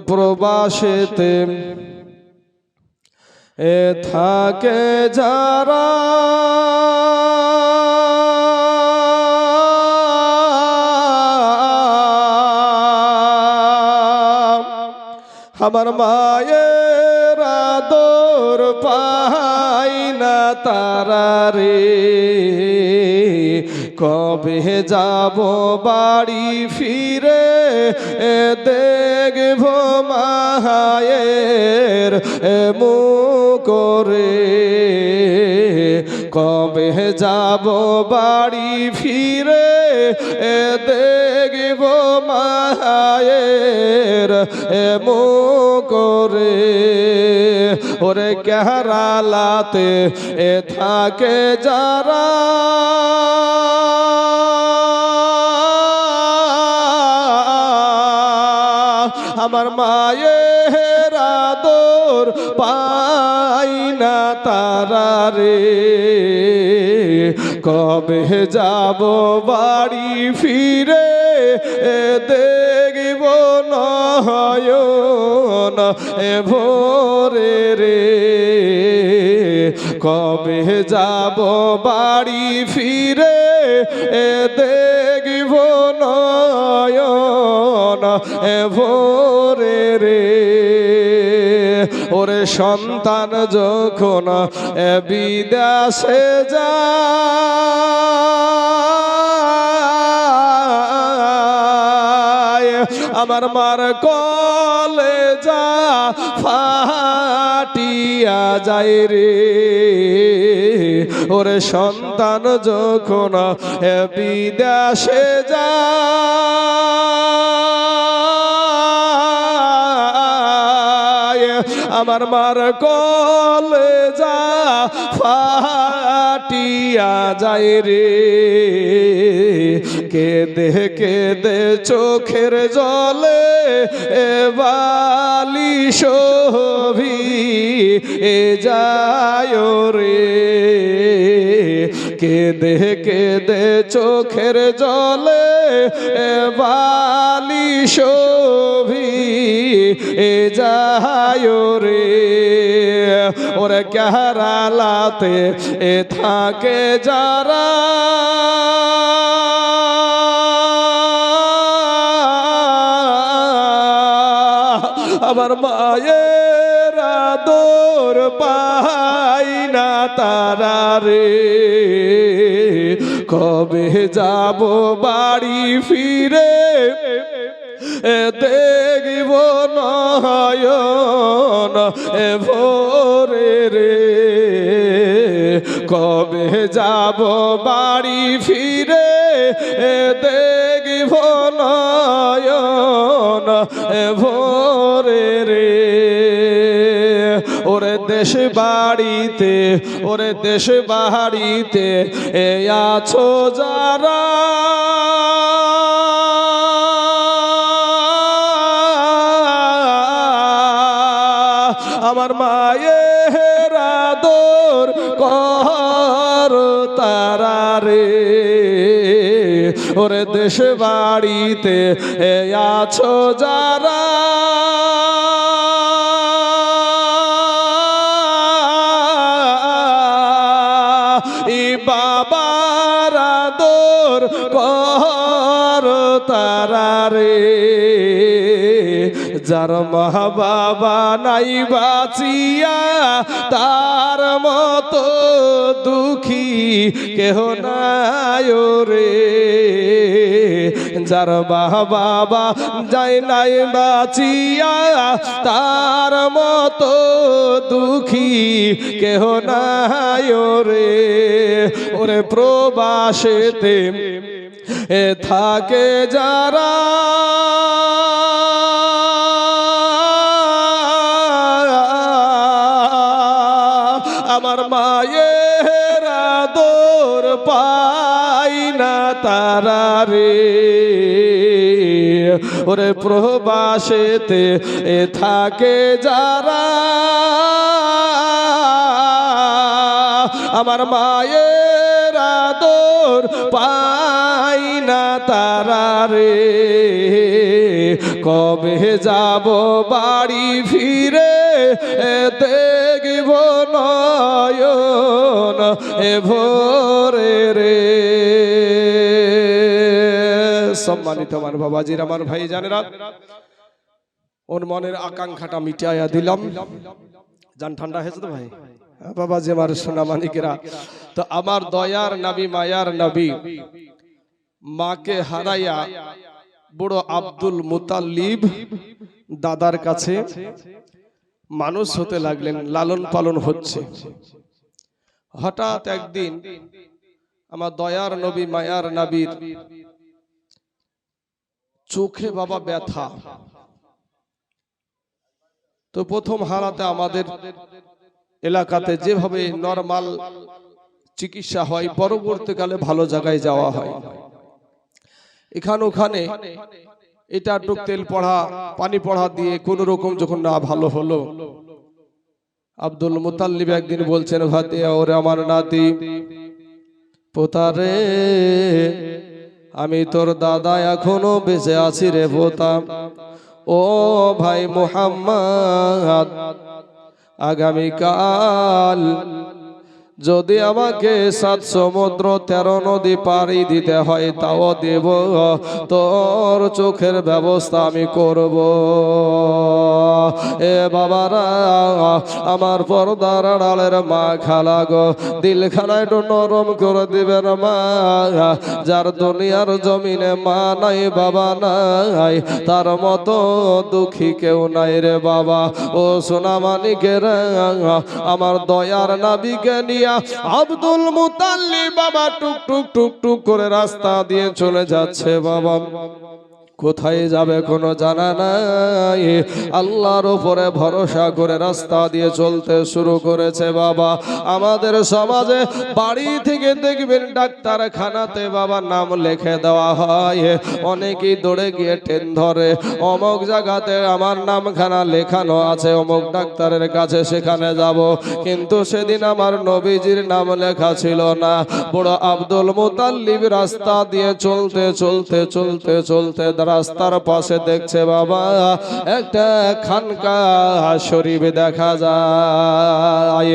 প্রবাসেতে থাকে যারা আমার মায়ের আদর পাই না তারা রে, কবে যাব বাড়ি ফিরে দেখব মায়ের মুখ রে, কবে যাব বাড়ি ফিরে দেখব মায়ের মুখ রে। ওরে কেরালাতে থাকে যারা আমার মায়ের আদর পাই না তারা রে, কবে যাব বাড়ি ফিরে দেখব নয়ন ভোরে রে, কবে যাব বাড়ি ফিরে দেখব নয়ন ভোরে রে। ওরে সন্তান যখন বিদেশে যায়, আমার মার কলেজা ফাটিয়া যায় রে, ওরে সন্তান যখন বিদেশে যায়, আমার মার কলেজা ফাটিয়া যায় রে, কেঁদে কেঁদে চোখের জলে বালি শোভি যায় রে, কেঁদে কেঁদে চোখের জলে বালি শোভি যায় রে। ওরে কেরালাতে থাকে যারা আমার মায়ের আদর পাই না তারা রে, কবে যাব বাড়ি ফিরে দেখব নয়ন ভোরে রে, কবে যাব বাড়ি ফিরে দেখব নয়ন ভোরে রে। ওরে দেশ বাড়িতে, ওরে দেশ বাড়িতে আছো যারা আমার মায়ের আদর কর তারা রে, ওরে দেশ বাড়িতে আছো যারা বাবার আদর কর তারা রে, যার মা বাবা নাই বাঁচিয়া তার মতো দুঃখী কেহ নাই রে, যার মা বাবা যায় নাই বাঁচিয়া তার মতো দুঃখী কেহ নাই রে। ওরে প্রবাসেতে থাকে যারা আমার মায়ের আদর পাই না তারা রে, ওরে প্রবাসেতে থাকে যারা আমার মায়ের আদর পাই না তারা রে, কবে যাব বাড়ি ফিরে দেখব নয়ন এ ভোরে রে। সম্মানিত আমার বাবাজির, আমার ভাই জানেরা, ওর মনের আকাঙ্ক্ষাটা মিটাইয়া দিলাম। জান ঠান্ডা হয়েছে তো ভাই? বাবাজি আমার সোনা মানিকেরা, তো আমার দয়ার নবী মায়ার নবী মাকে হারাইয়া বড় আব্দুল মুতাল্লিব দাদার কাছে মানুষ হতে লাগলেন, লালন পালন হচ্ছে। হঠাৎ একদিন আমার দয়ার নবী মায়ার নবীর চোখে বাবা ব্যথা। তো প্রথম হারাতে আমাদের এলাকাতে যেভাবে নরমাল চিকিৎসা হয়, পরবর্তীকালে ভালো জায়গায় যাওয়া হয়। এখানে ওখানে এটা টুক তেল পড়া পানি পড়া দিয়ে কোন রকম যখন না ভালো হলো, আব্দুল মুতাল্লিব একদিন বলছেন, ভাতিয়া ওরে আমার নাতি পোতারে, আমি তোর দাদা এখনো বেঁচে আছি রে পোতা। ও ভাই মুহাম্মদ, আগামীকাল যদি আমাকে 7 সমুদ্র 13 নদী পাড়ি দিতে হয় তাও দেব, তোর চোখের ব্যবস্থা আমি করব। এ বাবারা, আমার পর্দার আড়ালের মা খালা গো, দিলখানা একটু নরম করে দিবেন মা। যার দুনিয়ার জমিনে মা নাই বাবা নাই, তার মতো দুঃখী কেউ নাই রে বাবা। ও সোনা মানিকেরা, আমার দয়ার নবীকে নিয়ে আব্দুল মুতাল্লিব বাবা টুক টুক টুক টুক করে রাস্তা দিয়ে চলে যাচ্ছে। বাবা কোথায় যাবে কোনো জানা নাই, আল্লাহর উপরে ভরসা করে রাস্তা দিয়ে চলতে শুরু করেছে। বাবা আমাদের সমাজে বাড়ি থেকে দেখবেন ডাক্তারখানাতে বাবা নাম লিখে দেওয়া হয়, অনেকেই দৌড়ে গিয়ে ট্রেন ধরে, অমুক জায়গাতে আমার নামখানা লেখানো আছে, অমুক ডাক্তারের কাছে সেখানে যাব। কিন্তু সেদিন আমার নবীজির নাম লেখা ছিল না। বড় আব্দুল মুতাল্লিব রাস্তা দিয়ে চলতে চলতে চলতে চলতে রাস্তার পাশে দেখছে বাবা একটা খানকা শরীফ দেখা যায়।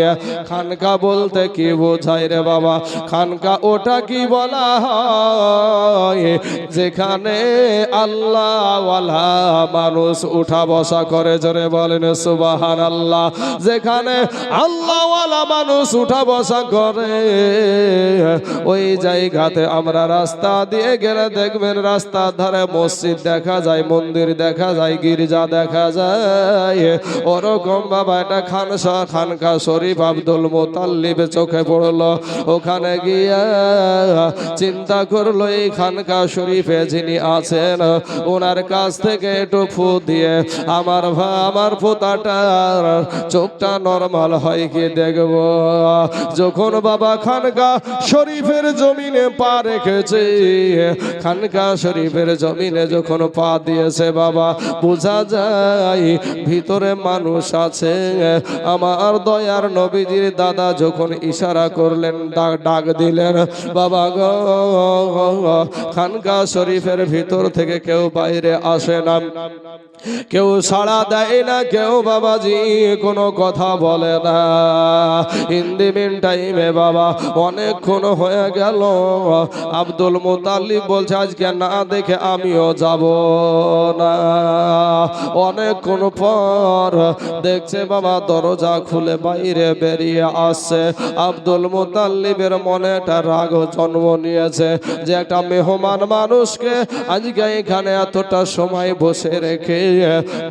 খানকা বলতে কি বোঝায় রে বাবা? খানকা ওটা কি বলা হয় যেখানে আল্লাহওয়ালা মানুষ উঠা বসা করে, জোরে বলেন সুবহানাল্লাহ। যেখানে আল্লাহওয়ালা মানুষ উঠা বসা করে, ওই জায়গাতে আমরা রাস্তা দিয়ে গেলে দেখবেন রাস্তার ধারে মসজিদ দেখা যায়, মন্দির দেখা যায়, গির্জা দেখা যায়। ওরকম বাবা একটা খানকা শরীফ আব্দুল মুতাল্লিব চোখে পড়লো। ওখানে গিয়া চিন্তা করলো এই খানকা শরীফে যিনি আছেন ওনার কাছ থেকে একটু ফু দিয়ে আমার পোতাটার চোখটা নরমাল হয় কি দেখব। যখন বাবা খানকা শরীফের জমিনে পা রেখেছে, খানকা শরীফের জমিনে যখন পা দিয়েছে বাবা বোঝা যায় ভিতরে মানুষ আছে। আমার দয়ার নবীজির দাদা যখন ইশারা করলেন, ডাক দিলেন, বাবা গো, খানকা শরীফের ভিতর থেকে কেউ বাইরে আসে না, কেউ সাড়া দেয় না, কেউ বাবাজি কোনো কথা বলে না। ইন দি মিন টাইমে বাবা অনেকক্ষণ হয়ে গেল। আব্দুল মুতাল্লিব বলছে আজকে না দেখে আমিও যাব না। অনেকক্ষণ পর দেখছে বাবা দরজা খুলে বাইরে বেরিয়ে আসছে। আব্দুল মুতাল্লিবের মনে একটা রাগ জন্ম নিয়েছে যে একটা মেহমান মানুষকে আজকে এখানে এতটা সময় বসে রেখে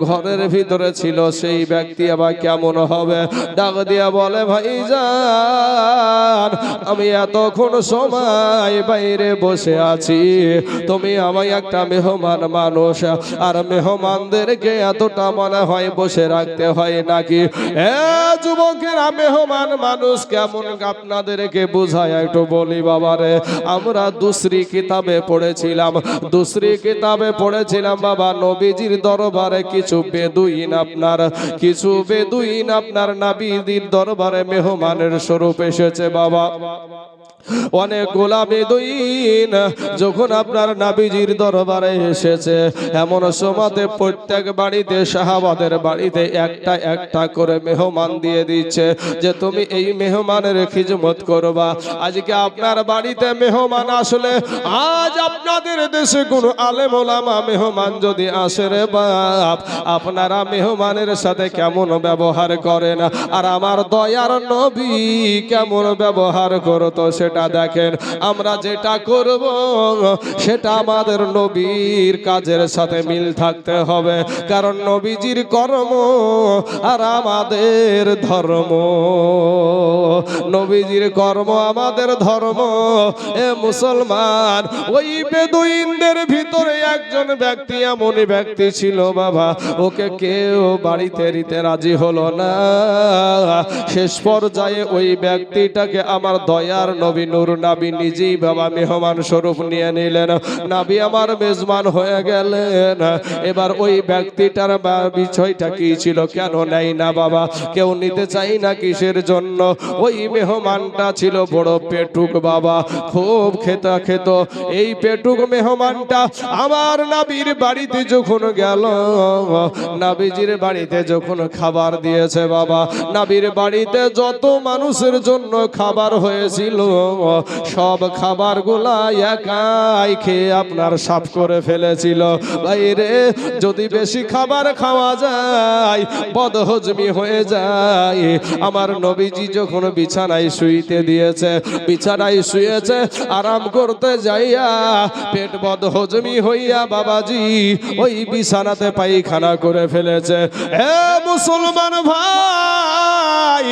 ঘরের ভিতরে ছিল, সেই ব্যক্তি আবার কেমন হবে। ডাক দিয়া বলে, ভাইজান আমি এতক্ষণ সময় বাইরে বসে আছি, তুমি আমায় একটা মেহমান মানুষ, আর মেহমানদেরকে এতটা মনে হয় বসে রাখতে হয় নাকি? যুবকেরা মেহমান মানুষ কেমন আপনাদেরকে বুঝায় একটু বলি বাবারে। আমরা দুসরি কিতাবে পড়েছিলাম বাবা নবীজির দরবারে কিছু বেদুইন আপনার নবীজির দরবারে মেহমানের স্বরূপ এসেছে বাবা। অনেক গোলামি দুইন যখন আপনার নবীজির দরবারে এসেছে, এমন সময়তে প্রত্যেক বাড়িতে সাহাবাদের বাড়িতে একটা একটা করে মেহমান দিয়ে দিচ্ছে যে তুমি এই মেহমানের খিদমত করবা। আজকে আপনার বাড়িতে মেহমান আসলে, আজ আপনাদের দেশে কোন আলেম ওলামা মেহমান যদি আসে রে বাপ, আপনারা মেহমানের সাথে কেমন ব্যবহার করেন আর আমার দয়ার নবী কেমন ব্যবহার করতো সেটা দেখেন। আমরা যেটা করব সেটা আমাদের নবীর কাজের সাথে মিল থাকতে হবে, কারণ নবীজির কর্ম আর আমাদের ধর্ম, নবীজির কর্ম আমাদের ধর্ম। এ মুসলমান, ওই বেদুইনদের ভিতরে একজন ব্যক্তি এমনই ব্যক্তি ছিল বাবা, ওকে কেউ বাড়িতে দিতে রাজি হলো না। শেষ পর্যায়ে ওই ব্যক্তিটাকে আমার দয়ার নবী নূর নবী নিজেই বাবা মেহমান স্বরূপ নিয়ে নিলেন। নবী আমার মেজবান হয়ে গেলেন। এবার ওই ব্যক্তিটার বিষয়টা কি ছিল, কেন নেই না বাবা, কেউ নিতে চাই না কিসের জন্য? ওই মেহমানটা ছিল বড় পেটুক বাবা, খুব খেতা খেত। এই পেটুক মেহমানটা আমার নবীর বাড়িতে যখন গেল, নবীজির বাড়িতে যখন খাবার দিয়েছে বাবা, নবীর বাড়িতে যত মানুষের জন্য খাবার হয়েছিল সব খাবারগুলা একাই খেয়ে আপনার সাফ করে ফেলেছিল। বাইরে যদি বেশি খাবার খাওয়া যায় বদহজমি হয়ে যায়। আমার নবীজি যখন বিছানায় শুইতে দিয়েছে, বিছানায় শুয়েছে, আরাম করতে যাইয়া পেট বদহজমি হইয়া বাবাজি ওই বিছানাতে পায়খানা করে ফেলেছে। হে মুসলমান ভাই,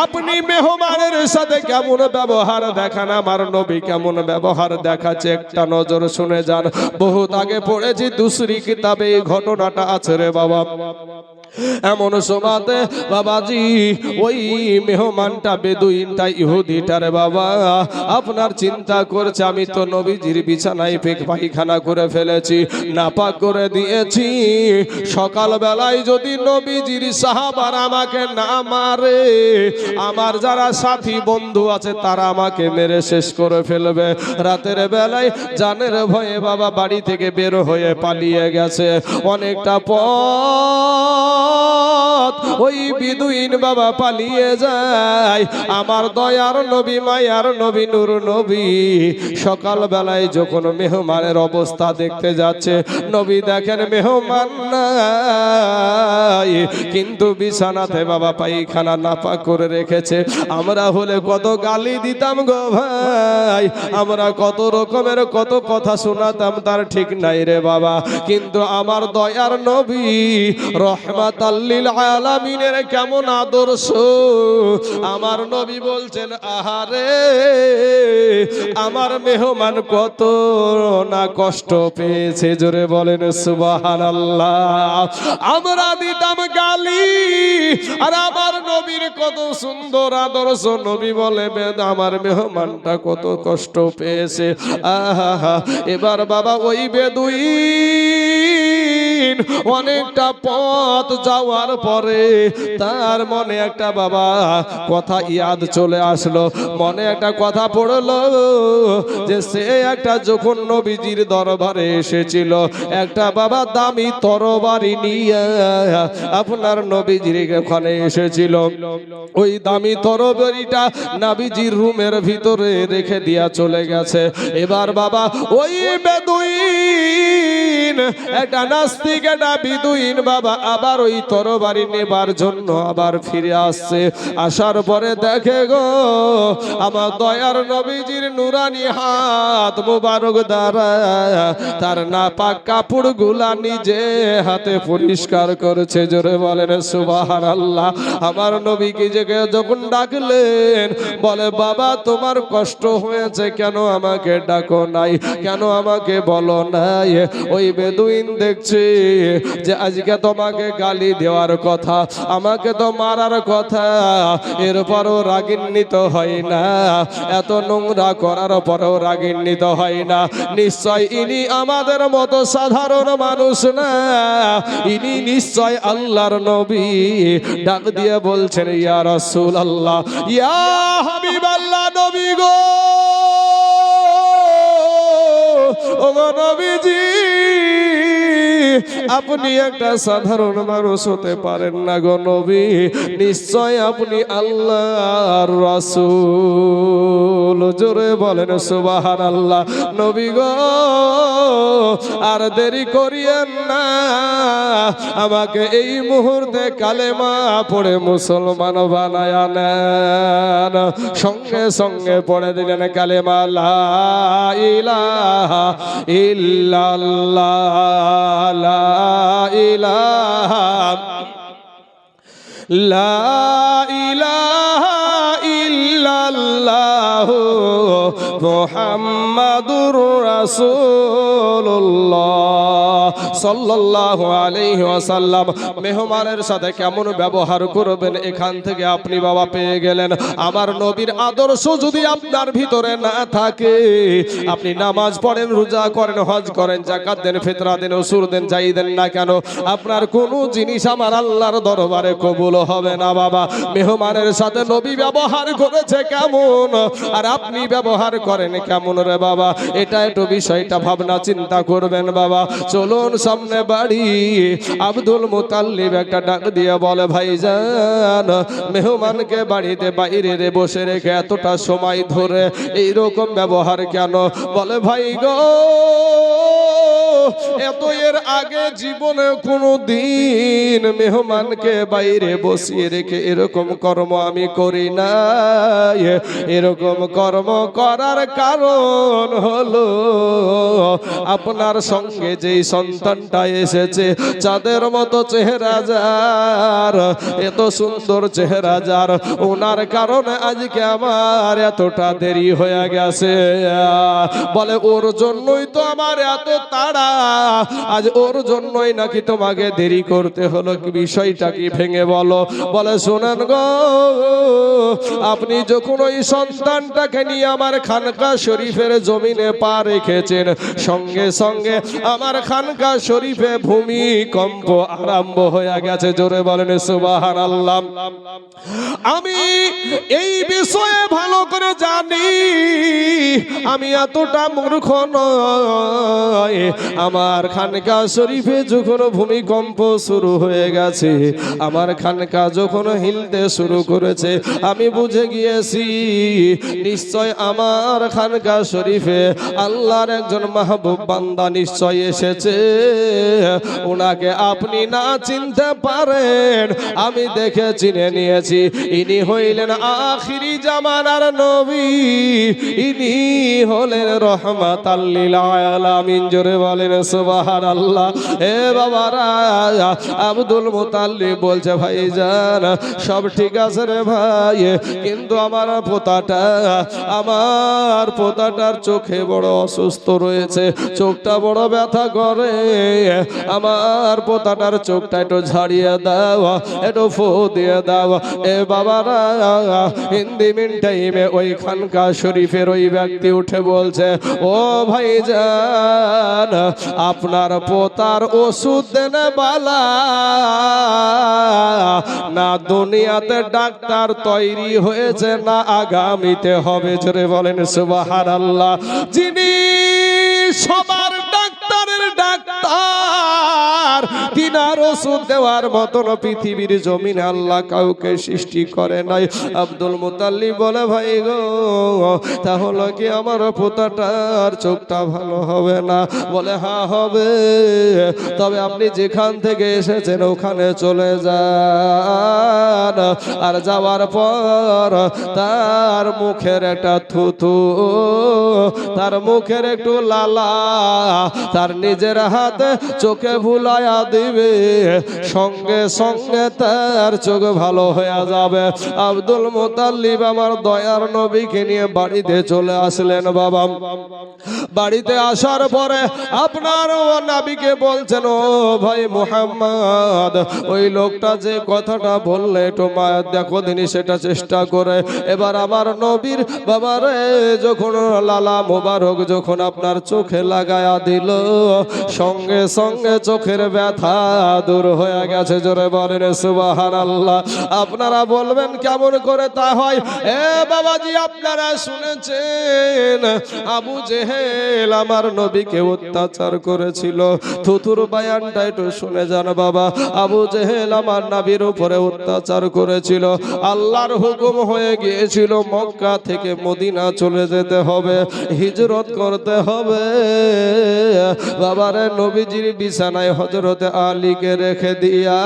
আপনি মেহমানের সাথে কেমন ব্যবহার দেখান, আমার নবী কেমন ব্যবহার দেখাচ্ছে একটা নজর শুনে যান। বহুত আগে পড়েছি দুসরি কিতাবে এই ঘটনাটা আছে রে বাবা। এমন সময়তে বাবাজি ওই মেহমানটা বেদুইনটা ইহুদিটার বাবা আপনার চিন্তা করছে আমি তো নবীজির বিছানায় পায়খানা করে ফেলেছি, নাপাক করে দিয়েছি, সকাল বেলায় যদি নবীজির সাহাবারা আমাকে না মারে, আমার যারা সাথী বন্ধু আছে তারা আমাকে মেরে শেষ করে ফেলবে। রাতের বেলায় জানের ভয়ে বাবা বাড়ি থেকে বের হয়ে পালিয়ে গেছে। অনেকটা ওই বিদুইন বাবা পালিয়ে যায়। আমার দয়ার নবী মায়ার নবী নূর নবী সকাল বেলায় যখন মেহমানের অবস্থা দেখতে যাচ্ছে, নবী দেখেন মেহমান নাই, কিন্তু বিছানাতে বাবা পায়খানা নাপাক করে রেখেছে। আমরা হলে কত গালি দিতাম গো ভাই, আমরা কত রকমের কত কথা শোনাতাম তার ঠিক নাই রে বাবা। কিন্তু আমার দয়ার নবী রহমাতাল লিল আলামিনের কেমন আদর্শ, আমার নবী বলছেন আহারে আমার মেহমান কত না কষ্ট পেয়েছে, জোরে বলেন সুবহানাল্লাহ। আমরা দিতাম গালি আর আমার নবীর কত সুন্দর আদর্শ, নবী বলে আমার মেহমানটা কত কষ্ট পেয়েছে। আহা, এবার বাবা ওই বেদুইন অনেকটা পথ যাওয়ার পরে তার মনে একটা বাবা কথা ইয়াদ চলে আসলো, মনে একটা কথা পড়লো যে সে একটা যখন নবীজির দরবারে এসেছিল একটা বাবা দামি তরবারি নিয়ে আপনার নবীজির ওখানে এসেছিল। ওই দামি তরবারিটা নবীজির রুমের ভিতরে রেখে দিয়া চলে গেছে। এবার বাবা ওই বেদুইন একটা নাস্তিক একটা বিদুইন বাবা আবার ওই তরবারি নেবার জন্য আবার ফিরে আসছে। আসার পরে দেখে গো আমার দয়ার নবীজির নুরানি হাত মুবারক দ্বারা তার নাপাক কাপড় গুলা নিজে হাতে পরিষ্কার করেছে, জোরে বলেন সুবহানাল্লাহ। আমার নবীকে যখন ডাকলেন বলে বাবা তোমার কষ্ট হয়েছে, কেন আমাকে ডাকো নাই, কেন আমাকে বলো নাই? ওই বেদুইন দেখছে যে আজকে তোমাকে গালি দেওয়ার কথা, আমাকে তো মারার কথা, এরপরও রাগান্বিত হয় না, এত নোংরা করার পরেও রাগান্বিত হয় না। নিশ্চয় ইনি আমাদের মতো সাধারণ মানুষ না, ইনি নিশ্চয় আল্লাহর নবী। ডাক দিয়ে বলছেন, ইয়া রাসূলুল্লাহ, ইয়া হাবিবাল্লাহ, নবী গো, ও নবীজি, আপনি একটা সাধারণ মানুষ হতে পারেন না গো নবী, নিশ্চয় আপনি আল্লাহর রাসূল। জোরে বলেন সুবহানাল্লাহ। নবী গো, আর দেরি করিয়েন না, আমাকে এই মুহূর্তে কালেমা পড়ে মুসলমান বানায় নেন। সঙ্গে সঙ্গে পড়ে দিলেন কালেমা, লা ইলাহা ইল্লাল্লাহ, লা ইলাহা, লা ইলাহা ইল্লাল্লাহু মুহাম্মাদুর রাসূলুল্লাহ সাল্লাল্লাহু আলাইহি ওয়াসাল্লাম। মেহমানের সাথে কেমন ব্যবহার করবেন এখান থেকে আপনি বাবা পেয়ে গেলেন। আমার নবীর আদর্শ যদি আপনার ভিতরে না থাকে, আপনি নামাজ পড়েন, রোজা করেন, হজ করেন, যাকাত দেন, ফিতরা দেন, উসুর দেন, যাই দেন না কেন, আপনার কোনো জিনিস আমার আল্লাহর দরবারে কবুল হবে না বাবা। মেহমানের সাথে নবী ব্যবহার করেছে কেমন, আর আপনি ব্যবহার করেন কেমন রে বাবা, এটা একটু বিষয়টা ভাবনা চিন্তা করবেন বাবা। চলুন সামনে বাড়ি। আব্দুল মুতাল্লিব একটা ডাক দিয়ে বলে, ভাইজান, মেহমানকে বাড়িতে বাইরে বসে রেখে এতটা সময় ধরে এইরকম ব্যবহার কেন? বলে, ভাই গো, এত এর আগে জীবনে কোনো দিন মেহমানকে বাইরে বসিয়ে রেখে এরকম কর্ম আমি করি না। এরকম কর্ম করার কারণ হলো আপনার সঙ্গে যেই সন্তানটা এসেছে, চাঁদের মতো চেহারা যার, এত সুন্দর চেহারা যার, ওনার কারণে আজকে আমার এতটা দেরি হয়ে গেছে। বলে, ওর জন্যই তো আমার এত তাড়া, আজ ওর জন্যই নাকি তোমাকে দেরি করতে হলো, কি বিষয়টা কি ভেঙে বলো। বলে, শোনেন গো, আপনি যখন ওই সন্তানটাকে নিয়ে আমার খানকা শরীফের জমিনে পা রেখেছেন, সঙ্গে সঙ্গে আমার খানকা শরীফে ভূমিকম্প আরম্ভ হয়ে গেছে। জোরে বলেন সুবহানাল্লাহ। আমি এই বিষয়ে ভালো করে জানি, আমি এতটা মূর্খ নয়। আমার খানকা শরীফে যখন ভূমিকম্প শুরু হয়ে গেছে, আমার খানকা যখন হিলতে শুরু করেছে, আমি বুঝে গিয়েছি নিশ্চয় আমার খানকা শরীফে আল্লাহর একজন মাহবুব বান্দা নিশ্চয় এসেছে। ওনাকে আপনি না চিনতে পারেন, আমি দেখে চিনে নিয়েছি। ইনি হইলেন আখিরি জামানার নবী, ইনি হলেন রহমাতাল লিল আলামিন। জোরে বলেন সুবহানাল্লাহ। এ বাবারা, আব্দুল মুতাল্লিব বলছে, ভাইজান, সব ঠিক আছে রে ভাই, কিন্তু আমার পোতাটার চোখে বড় অসুস্থ রয়েছে, চোখটা বড় ব্যথা করে, আমার পোতাটার চোখটা একটু ঝাড়িয়ে দাও, একটু ফু দিয়ে দাও। এ বাবারা, হিন্দি মিন টাইমে ওই খানকা শরীফের ওই ব্যক্তি উঠে বলছে, ও ভাইজান, আপনার পোতার ওষুধ দেনে বালা না দুনিয়াতে ডাক্তার তৈরি হয়েছে, না আগামীতে হবে। জোরে বলেন সুবহানাল্লাহ। যিনি সবার ডাক্তারের ডাক্তার, তিনার ওষুধ দেওয়ার মতন পৃথিবীর জমিনে আল্লাহ কাউকে সৃষ্টি করে নাই। আব্দুল মুতাল্লিব বলে, ভাই গো, তাহলে কি আমার পোতাটার চোখটা ভালো হবে না? বলে, হ্যাঁ হবে, তবে আপনি যেখান থেকে এসেছেন ওখানে চলে যান, আর যাওয়ার পর তার মুখের একটা থুথু, তার মুখের একটু লালা তার নিজের হাতে চোখে ভুলায় লাগায়া দিবে, সঙ্গে সঙ্গে তার চোখ ভালো হয়ে যাবে। আব্দুল মুতাল্লিব আমার দয়ার নবীকে নিয়ে বাড়িতে চলে আসলেন বাবা। বাড়িতে আসার পরে আপনার ও নবীকে বলছেন, ও ভাই মুহাম্মদ, ওই লোকটা যে কথাটা বললে একটু মায়ের দেখো দিনই সেটা চেষ্টা করে। এবার আমার নবীর বাবারে যখন লালা মোবারক যখন আপনার চোখে লাগায়া দিল, সঙ্গে সঙ্গে চোখের ব্যথা দূর হয়ে গেছে। জোরে বলেন সুবহানাল্লাহ। আপনারা বলবেন কেমন করে তা হয়? এ বাবাজি, আপনারা শুনেছেন আবু জেহেল আমার নবীকে অত্যাচার করেছিল। থুতুর বায়ানটা একটু শুনে যান বাবা। আবু জেহেল আমার নবীর উপরে অত্যাচার করেছিল। আল্লাহর হুকুম হয়ে গিয়েছিল মক্কা থেকে মদিনা চলে যেতে হবে, হিজরত করতে হবে। বাবারে নবীজির বিছানায় হযরতে আলীকে রেখে দিয়া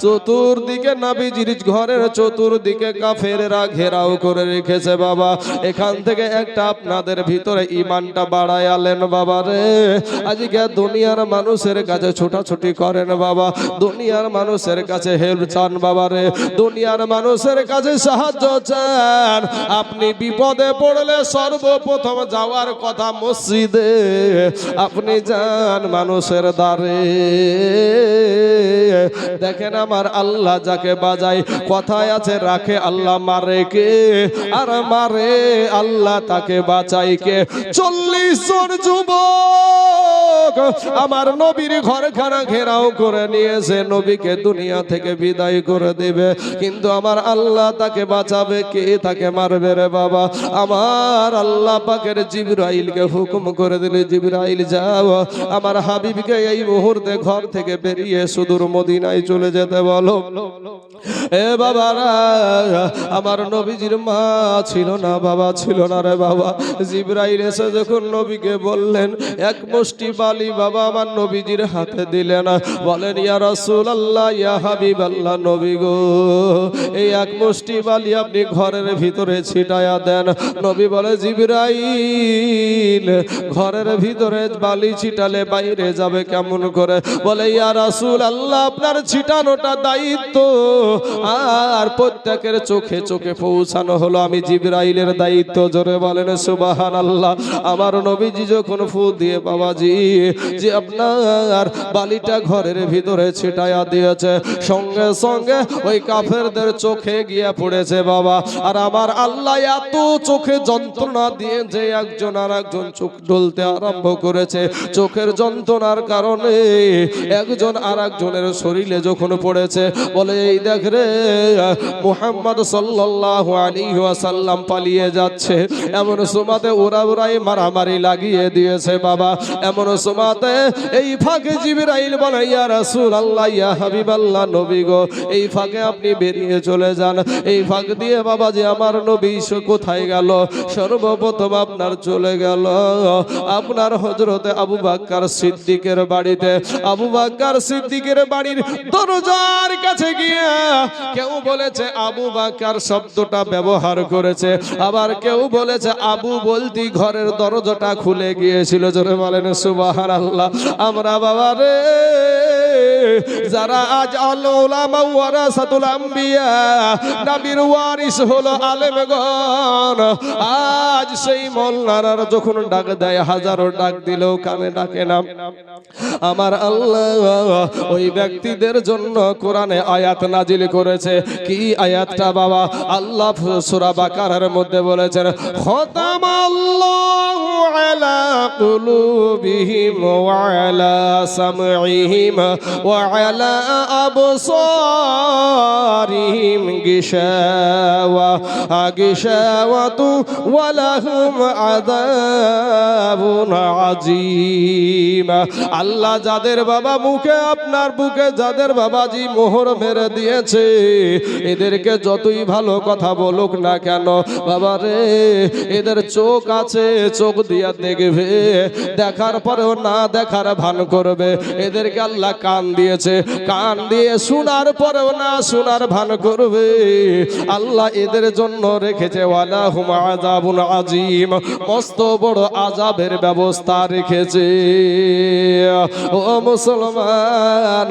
চতুর্দিকে নবীজির ঘরের চতুর্দিকে কাফেররা ঘেরাও করে রেখেছে বাবা। এখান থেকে একটা আপনাদের ভিতরে ঈমানটা বাড়ায় আলেন বাবারে। আজকে দুনিয়ার মানুষের কাছে ছোটাছুটি করেন বাবা, দুনিয়ার মানুষের কাছে হেল্প চান বাবারে, দুনিয়ার মানুষের কাছে সাহায্য চান। আপনি বিপদে পড়লে সর্বপ্রথম যাওয়ার কথা মসজিদে, আপনি যান মানুষের দ্বারে। দেখেন আমার আল্লাহ যাকে বাজায়, কথায় আছে রাখে আল্লাহ মারে কে, আর মারে আল্লাহ তাকে বাঁচাই কে। 40 জন যুবক আমার নবীর ঘরখানা ঘেরাও করে নিয়েছে, নবীকে দুনিয়া থেকে বিদায় করে দিবে, কিন্তু আমার আল্লাহ তাকে বাঁচাবে কে, তাকে মারবে রে বাবা। আমার আল্লাহ পাকের জিবরাইলকে হুকুম করে দিলে, জিবরাইল যাও আমার হাবিবকে এই মুহূর্তে ঘর থেকে বেরিয়ে সুদূর মদিনায় চলে যেতে বলো। এ বাবারা, আমার নবীজির মা ছিল না, বাবা ছিল না রে বাবা। জিবরাইল এসে যখন নবীকে বললেন, এক মুষ্টি বালি বাবা আমার নবীজির হাতে দিলেন, বলেন ইয়া রাসূলুল্লাহ, ইয়া হাবিবাল্লাহ, নবী গো, এই এক মুষ্টি বালি আপনি ঘরের ভিতরে ছিটায়া দেন। নবী বলে, জিবরাইল, ঘরের ভিতরে বালি ছিটালে বাইরে যাবে কেমন করে? বলে, ইয়া রাসূলুল্লাহ, আপনার ছিটানোটা দায়িত্ব, আর প্রত্যেকের চোখে চোখে পৌঁছানো হলো আমি জিবরাইলের দায়িত্ব। জোরে বলেন সুবহানাল্লাহ। আমার নবীজি যখন ফু দিয়ে বাবাজি যে আপনার বালিটা ঘরের ভিতরে ছিটায়া দিয়েছে, সঙ্গে সঙ্গে ওই কাফেরদের চোখে গিয়ে পড়েছে বাবা। আর আমার আল্লাহ এত চোখে যন্ত্রণা দিয়ে যে একজন আর একজন চোখ ঢলতে আরম্ভ করেছে। চোখের যন্ত্রণার কারণে একজন আর একজনের শরীরে যখন পড়েছে, বলে এই দেখ রে, মুহাম্মদ সাল্লাল্লাহু আলাইহি ওয়াসাল্লাম পালিয়ে যাচ্ছে। এমন সময়তে ওরাই মারামারি লাগিয়ে দিয়েছে বাবা। এমন সময়তে এই ফাঁকে জিবরাইল বলে, ইয়া রাসূলুল্লাহ, ইয়া হাবিবাল্লাহ, নবী গো, এই ফাঁকে আপনি বেরিয়ে চলে যান। এই ফাঁক দিয়ে বাবা যে আমার নবী কোথায় গেল? সর্বপ্রথম আপনার চলে গেল আপনার হযরতে আবু বকর সিদ্দিকের বাড়িতে। আবু বকর সিদ্দিকের বাড়ির দরজার কাছে গিয়ে কেউ বলেছে আবু বকর শব্দটা ব্যবহার করেছে, আবার কেউ বলেছে আবু বলতি ঘরের দরজাটা খুলে গিয়েছিল। জোরে বলেন সুবহানাল্লাহ। আমরা বাবা রে, যারা আজ আল উলামা ওয়ারাসাতুল আম্বিয়া, নবীর ওয়ারিস হলো আলেমগণ, আজ সেই মোল্লারা যখন ডাক দেয়, হাজারো ডাক দিলেও কানে ডাকে না। আমার আল্লাহ ওই ব্যক্তিদের জন্য কোরআনে আয়াত নাজিল করেছে। কি আয়াতটা বাবা? আল্লাহ সূরা বাকারার মধ্যে বলেছেন, খতামাল্লাহু আলা কুলুবিহিম ওয়া আলা সামঈহিম ওয়া আলা আবসারিহিম গিশাওয়াতু ওয়া লাহুম আযাবুন আযীম। আল্লাহ যাদের বাবা মুখে, আপনার বুকে যাদের বাবাজি মোহর মেরে দিয়েছে, এদেরকে যতই ভালো কথা বলুক না কেন বাবা রে, এদের চোখ আছে, চোখ দিয়ে দিয়া দেখবে, দেখার পরেও না দেখার ভান করবে। এদেরকে আল্লাহ কান দিয়েছে, কান দিয়ে শোনার পরেও না শোনার ভান করবে। আল্লাহ এদের জন্য রেখেছে ওয়ালাহুম আযাবুন আযীম, মস্ত বড় আযাবের ব্যবস্থা রেখেছে। ও মুসলমান,